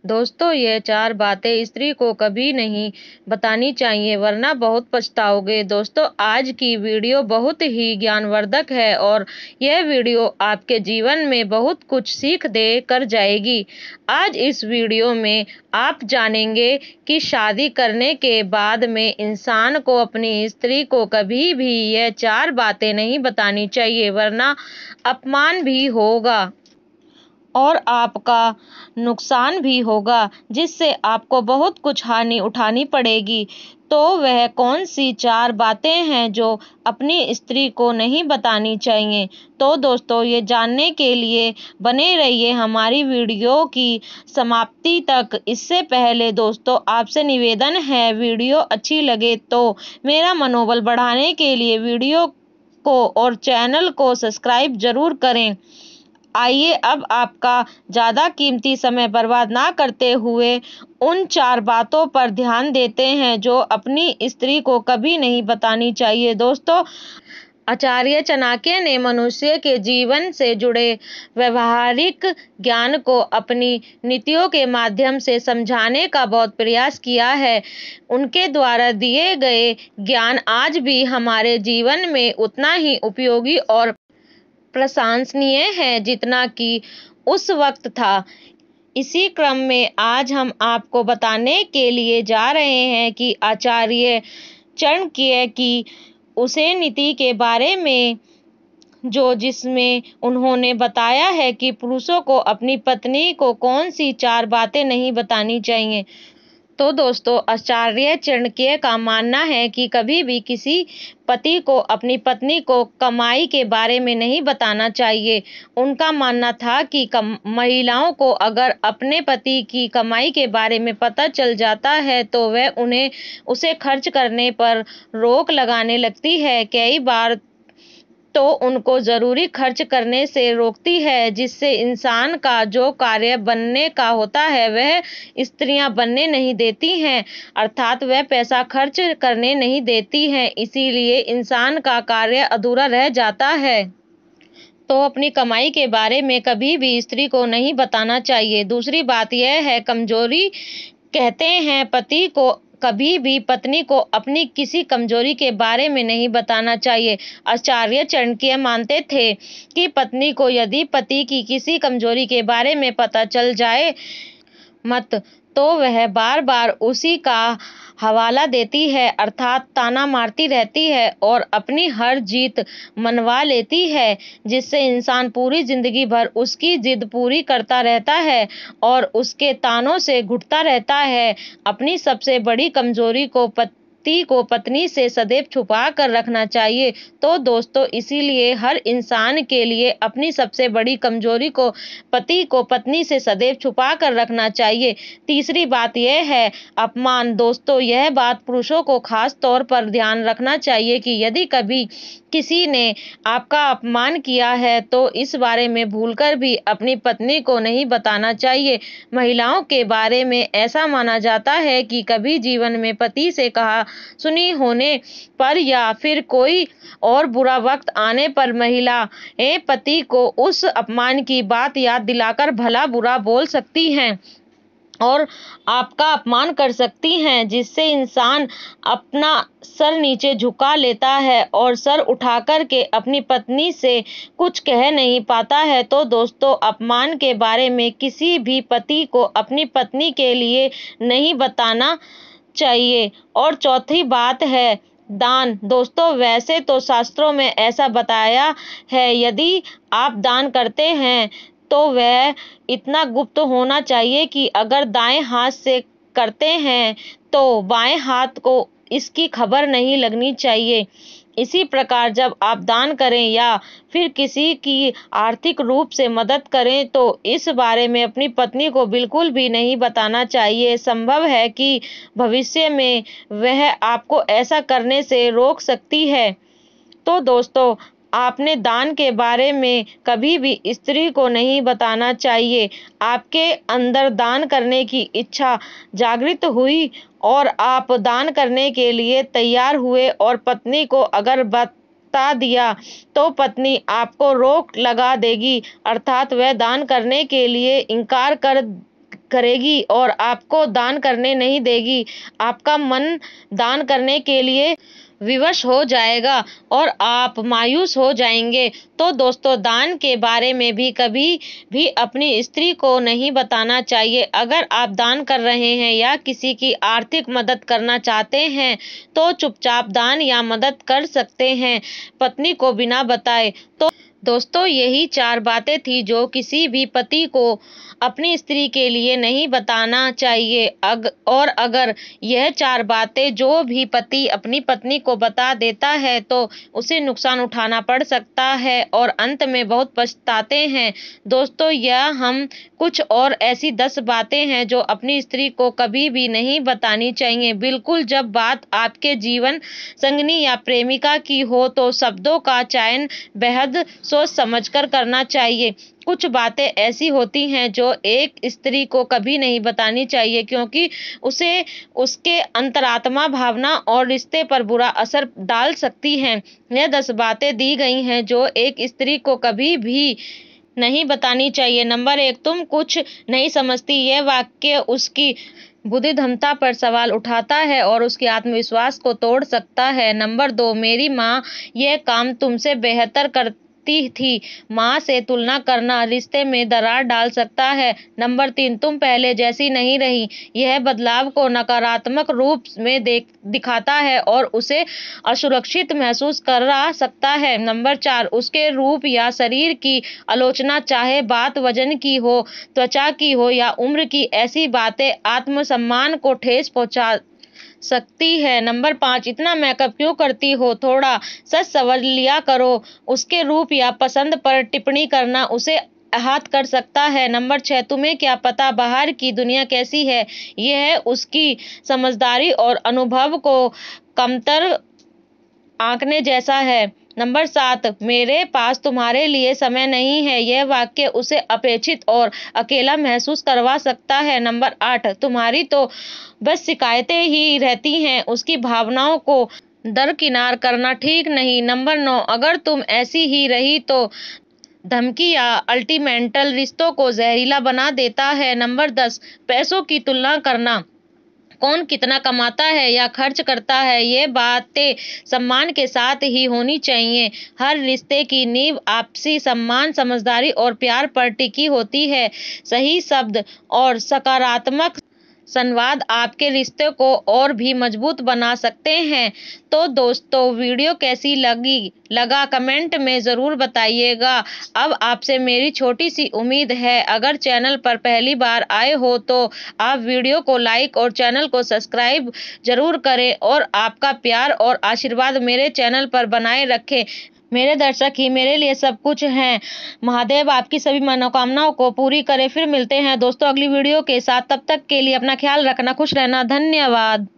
दोस्तों, ये 4 बातें स्त्री को कभी नहीं बतानी चाहिए वरना बहुत पछताओगे। दोस्तों, आज की वीडियो बहुत ही ज्ञानवर्धक है और यह वीडियो आपके जीवन में बहुत कुछ सीख दे कर जाएगी। आज इस वीडियो में आप जानेंगे कि शादी करने के बाद में इंसान को अपनी स्त्री को कभी भी यह 4 बातें नहीं बतानी चाहिए वरना अपमान भी होगा और आपका नुकसान भी होगा, जिससे आपको बहुत कुछ हानि उठानी पड़ेगी। तो वह कौन सी 4 बातें हैं जो अपनी स्त्री को नहीं बतानी चाहिए? तो दोस्तों, ये जानने के लिए बने रहिए हमारी वीडियो की समाप्ति तक। इससे पहले दोस्तों, आपसे निवेदन है, वीडियो अच्छी लगे तो मेरा मनोबल बढ़ाने के लिए वीडियो को और चैनल को सब्सक्राइब जरूर करें। आइए अब आपका ज़्यादा कीमती समय बर्बाद ना करते हुए उन 4 बातों पर ध्यान देते हैं जो अपनी स्त्री को कभी नहीं बतानी चाहिए। दोस्तों, आचार्य चाणक्य ने मनुष्य के जीवन से जुड़े व्यवहारिक ज्ञान को अपनी नीतियों के माध्यम से समझाने का बहुत प्रयास किया है। उनके द्वारा दिए गए ज्ञान आज भी हमारे जीवन में उतना ही उपयोगी और प्रशंसनीय है जितना कि उस वक्त था। इसी क्रम में आज हम आपको बताने के लिए जा रहे हैं कि आचार्य चाणक्य की उसे नीति के बारे में जिसमें उन्होंने बताया है कि पुरुषों को अपनी पत्नी को कौन सी 4 बातें नहीं बतानी चाहिए। तो दोस्तों, आचार्य चाणक्य का मानना है कि कभी भी किसी पति को अपनी पत्नी को कमाई के बारे में नहीं बताना चाहिए। उनका मानना था कि महिलाओं को अगर अपने पति की कमाई के बारे में पता चल जाता है तो वह उन्हें उसे खर्च करने पर रोक लगाने लगती है। कई बार तो उनको जरूरी खर्च करने से रोकती है, जिससे इंसान का जो कार्य बनने का होता है वह स्त्रियां बनने नहीं देती हैं, अर्थात वह पैसा खर्च करने नहीं देती हैं। इसीलिए इंसान का कार्य अधूरा रह जाता है। तो अपनी कमाई के बारे में कभी भी स्त्री को नहीं बताना चाहिए। दूसरी बात यह है कमजोरी। कहते हैं पति को कभी भी पत्नी को अपनी किसी कमजोरी के बारे में नहीं बताना चाहिए। आचार्य चाणक्य मानते थे कि पत्नी को यदि पति की किसी कमजोरी के बारे में पता चल जाए तो वह बार बार उसी का हवाला देती है, अर्थात ताना मारती रहती है और अपनी हर जीत मनवा लेती है, जिससे इंसान पूरी जिंदगी भर उसकी जिद पूरी करता रहता है और उसके तानों से घुटता रहता है। अपनी सबसे बड़ी कमजोरी को पत्नी से सदैव छुपा कर रखना चाहिए। तो दोस्तों, इसीलिए हर इंसान के लिए अपनी सबसे बड़ी कमजोरी को पत्नी से सदैव छुपा कर रखना चाहिए। तीसरी बात यह है अपमान। दोस्तों, यह बात पुरुषों को खास तौर पर ध्यान रखना चाहिए कि यदि कभी किसी ने आपका अपमान किया है तो इस बारे में भूलकर भी अपनी पत्नी को नहीं बताना चाहिए। महिलाओं के बारे में ऐसा माना जाता है कि कभी जीवन में पति से कहा सुनी होने पर या फिर कोई और बुरा वक्त आने पर महिलाएं पति को उस अपमान की बात याद दिलाकर भला बुरा बोल सकती हैं और आपका अपमान कर सकती हैं, जिससे इंसान अपना सर नीचे झुका लेता है और सर उठाकर के अपनी पत्नी से कुछ कह नहीं पाता है। तो दोस्तों, अपमान के बारे में किसी भी पति को अपनी पत्नी के लिए नहीं बताना चाहिए। और चौथी बात है दान। दोस्तों, वैसे तो शास्त्रों में ऐसा बताया है यदि आप दान करते हैं तो वह इतना गुप्त होना चाहिए कि अगर दाएं हाथ से करते हैं तो बाएं हाथ को इसकी खबर नहीं लगनी चाहिए। इसी प्रकार जब आप दान करें या फिर किसी की आर्थिक रूप से मदद करें तो इस बारे में अपनी पत्नी को बिल्कुल भी नहीं बताना चाहिए। संभव है कि भविष्य में वह आपको ऐसा करने से रोक सकती है। तो दोस्तों, आपने दान के बारे में कभी भी स्त्री को नहीं बताना चाहिए। आपके अंदर दान करने की इच्छा जागृत हुई और आप दान करने के लिए तैयार हुए और पत्नी को अगर बता दिया तो पत्नी आपको रोक लगा देगी, अर्थात वह दान करने के लिए इनकार कर करेगी और आपको दान करने नहीं देगी। आपका मन दान करने के लिए विवश हो जाएगा और आप मायूस हो जाएंगे। तो दोस्तों, दान के बारे में भी कभी भी अपनी स्त्री को नहीं बताना चाहिए। अगर आप दान कर रहे हैं या किसी की आर्थिक मदद करना चाहते हैं तो चुपचाप दान या मदद कर सकते हैं, पत्नी को बिना बताए। तो दोस्तों, यही 4 बातें थी जो किसी भी पति को अपनी स्त्री के लिए नहीं बताना चाहिए। और अगर यह 4 बातें जो भी पति अपनी पत्नी को बता देता है तो उसे नुकसान उठाना पड़ सकता है और अंत में बहुत पछताते हैं। दोस्तों, यह हम कुछ और ऐसी 10 बातें हैं जो अपनी स्त्री को कभी भी नहीं बतानी चाहिए। बिल्कुल, जब बात आपके जीवन संगिनी या प्रेमिका की हो तो शब्दों का चयन बेहद सोच समझकर करना चाहिए। कुछ बातें ऐसी होती हैं जो एक स्त्री को कभी नहीं बतानी चाहिए, क्योंकि उसे उसके अंतरात्मा, भावना और रिश्ते पर बुरा असर डाल सकती हैं। यह 10 बातें दी गई हैं जो एक स्त्री को कभी भी नहीं बतानी चाहिए। नंबर 1, तुम कुछ नहीं समझती। यह वाक्य उसकी बुद्धिमत्ता पर सवाल उठाता है और उसके आत्मविश्वास को तोड़ सकता है। नंबर 2, मेरी माँ यह काम तुमसे बेहतर करती थी। माँ से तुलना करना रिश्ते में दरार डाल सकता है। नंबर 3, तुम पहले जैसी नहीं रही। यह बदलाव को नकारात्मक रूप में दिखाता है और उसे असुरक्षित महसूस करा सकता है। नंबर 4, उसके रूप या शरीर की आलोचना, चाहे बात वजन की हो, त्वचा की हो या उम्र की, ऐसी बातें आत्मसम्मान को ठेस पहुंचा सकती है। नंबर 5, इतना मेकअप क्यों करती हो, थोड़ा सच समझ लिया करो। उसके रूप या पसंद पर टिप्पणी करना उसे आहत कर सकता है। नंबर 6, तुम्हें क्या पता बाहर की दुनिया कैसी है। यह उसकी समझदारी और अनुभव को कमतर आंकने जैसा है। नंबर 7, मेरे पास तुम्हारे लिए समय नहीं है। यह वाक्य उसे अपेक्षित और अकेला महसूस करवा सकता है। नंबर 8, तुम्हारी तो बस शिकायतें ही रहती हैं। उसकी भावनाओं को दरकिनार करना ठीक नहीं। नंबर 9, अगर तुम ऐसी ही रही तो धमकी या अल्टीमेंटल रिश्तों को जहरीला बना देता है। नंबर 10, पैसों की तुलना करना, कौन कितना कमाता है या खर्च करता है, ये बातें सम्मान के साथ ही होनी चाहिए। हर रिश्ते की नींव आपसी सम्मान, समझदारी और प्यार पर टिकी होती है। सही शब्द और सकारात्मक संवाद आपके रिश्ते को और भी मजबूत बना सकते हैं। तो दोस्तों, वीडियो कैसी लगा कमेंट में ज़रूर बताइएगा। अब आपसे मेरी छोटी सी उम्मीद है, अगर चैनल पर पहली बार आए हो तो आप वीडियो को लाइक और चैनल को सब्सक्राइब जरूर करें और आपका प्यार और आशीर्वाद मेरे चैनल पर बनाए रखें। मेरे दर्शक ही मेरे लिए सब कुछ हैं। महादेव आपकी सभी मनोकामनाओं को पूरी करे। फिर मिलते हैं दोस्तों अगली वीडियो के साथ। तब तक के लिए अपना ख्याल रखना, खुश रहना। धन्यवाद।